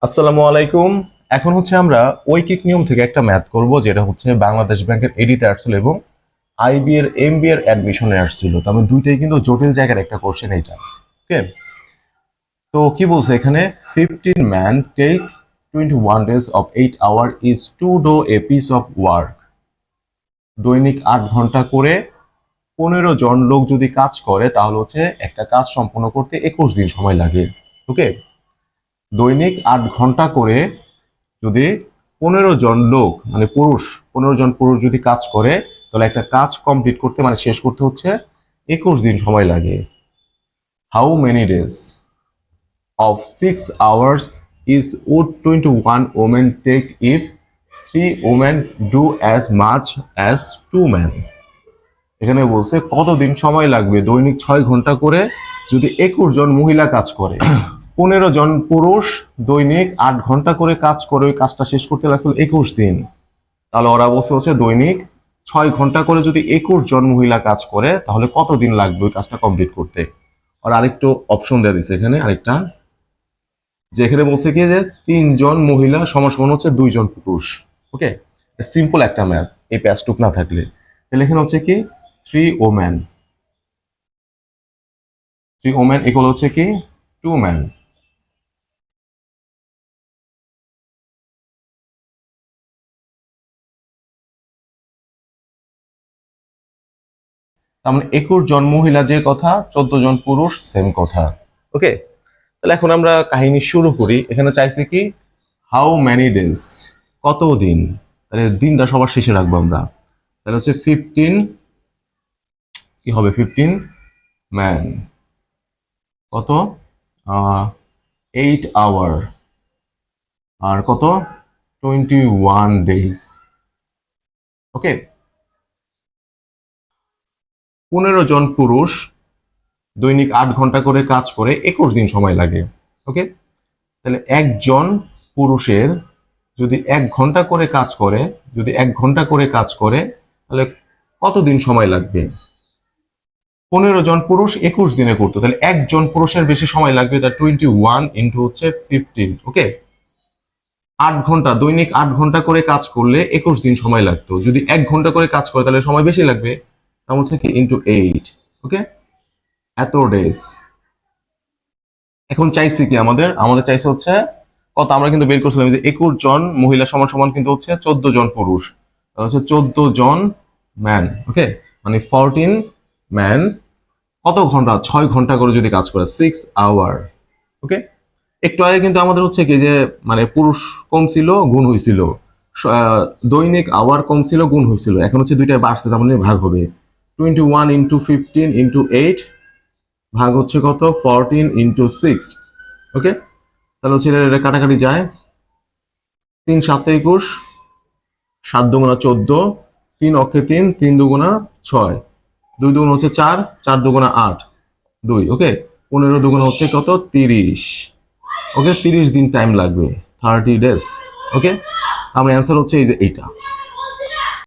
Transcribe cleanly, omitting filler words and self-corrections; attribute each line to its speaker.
Speaker 1: আসসালামু আলাইকুম। এখন হচ্ছে আমরা ঐকিক নিয়ম থেকে একটা ম্যাথ করব, যেটা হচ্ছে বাংলাদেশ ব্যাংকের এডিতে আসছিল এবং আইবি এর এমবি এর অ্যাডমিশনে আসছিল। তো আমি দুইটাই কিন্তু জটিল জায়গার একটা কোশ্চেন এইটা। ওকে, তো কি বলছে এখানে, 15 man take 21 days of 8 hour is to do a piece of work। দৈনিক 8 ঘন্টা করে 15 জন লোক যদি কাজ করে তাহলে হচ্ছে একটা কাজ সম্পন্ন করতে 21 দিন সময় লাগে। ওকে, দৈনিক 8 ঘন্টা করে যদি 15 জন লোক মানে পুরুষ 15 জন পুরুষ যদি কাজ করে তাহলে একটা কাজ কমপ্লিট করতে মানে শেষ করতে হচ্ছে 21 দিন সময় লাগে। How many days of 6 hours is would 21 women take if 3 women do as much as 2 men। এখানে বলছে কতদিন সময় লাগবে দৈনিক 6 ঘন্টা করে যদি 21 জন মহিলা কাজ করে। 15 জন পুরুষ দৈনিক 8 ঘন্টা করে কাজ করে ওই কাজটা শেষ করতে লাগছিল 21 দিন। তাহলে ওরা বলছে হচ্ছে দৈনিক 6 ঘন্টা করে যদি 21 জন মহিলা কাজ করে তাহলে কতদিন লাগবে ওই কাজটা কমপ্লিট করতে। আর আরেকটু অপশন দেওয়া দিচ্ছে এখানে আরেকটা, যে এখানে বলছে কি যে 3 জন মহিলা সমান সমান হচ্ছে 2 জন পুরুষ। ওকে, সিম্পল একটা ম্যাথ এই প্যাচটুক না থাকলে। তাহলে এখানে হচ্ছে কি 3 women, 3 women ইকুয়াল হচ্ছে কি 2 men। তার মানে 21 জন মহিলা যে কথা, 14 জন পুরুষ সেম কথা। ওকে, তাহলে এখন আমরা কাহিনী শুরু করি। এখানে চাইছে কি হাউ মেনি ডেজ, কত দিন। তাহলে দিনটা সবার শেষে রাখবো আমরা। তাহলে হচ্ছে 15, কি হবে 15 ম্যান, কত 8 hour, আর কত 21 days। ওকে, 15 জন পুরুষ দৈনিক 8 ঘন্টা করে কাজ করে 21 দিন সময় লাগে। ওকে, তাহলে একজন পুরুষের যদি 1 ঘন্টা করে কাজ করে, যদি 1 ঘন্টা করে কাজ করে তাহলে কতদিন সময় লাগবে। 15 জন পুরুষ 21 দিনে করতো, তাহলে একজন পুরুষের বেশি সময় লাগবে, তার 21 ইন্টু হচ্ছে 15। ওকে, 8 ঘন্টা দৈনিক 8 ঘন্টা করে কাজ করলে 21 দিন সময় লাগতো, যদি 1 ঘন্টা করে কাজ করে তাহলে সময় বেশি লাগবে, তা হচ্ছে কি ইন্টু 8। ওকে, এত ডেজ। এখন চাইছি কি আমাদের আমাদের চাইছে হচ্ছে কত, আমরা কিন্তু বের করছিলাম যে 21 জন মহিলা সমান সমান কিন্তু হচ্ছে 14 জন পুরুষ, তাহলে হচ্ছে 14 জন ম্যান। ওকে, মানে 14 ম্যান কত ঘন্টা, 6 ঘন্টা করে যদি কাজ করে 6 hour। ওকে, একটু আগে কিন্তু আমাদের হচ্ছে কি যে মানে পুরুষ কম ছিল গুণ হয়েছিল, দৈনিক আওয়ার কম ছিল গুণ হয়েছিল, এখন হচ্ছে দুইটা বাড়ছে তার মানে ভাগ হবে 21 ইন্টু 15 ইন্টু 8 ভাগ হচ্ছে কত 14 ইন্টু 6। ওকে, তাহলে হচ্ছে এটা কাটাকাটি যায়, 3 7 21, 7 দুগুণা 14, 3 অক্ষে 3, 3 দুগুণা 6, 2 দুগুণা হচ্ছে 4, 4 দুগুণা 8, 2। ওকে, 15 দুগুণা হচ্ছে কত 30। ওকে, 30 দিন টাইম লাগবে, 30 days। ওকে, আমার অ্যান্সার হচ্ছে এই যে এইটা।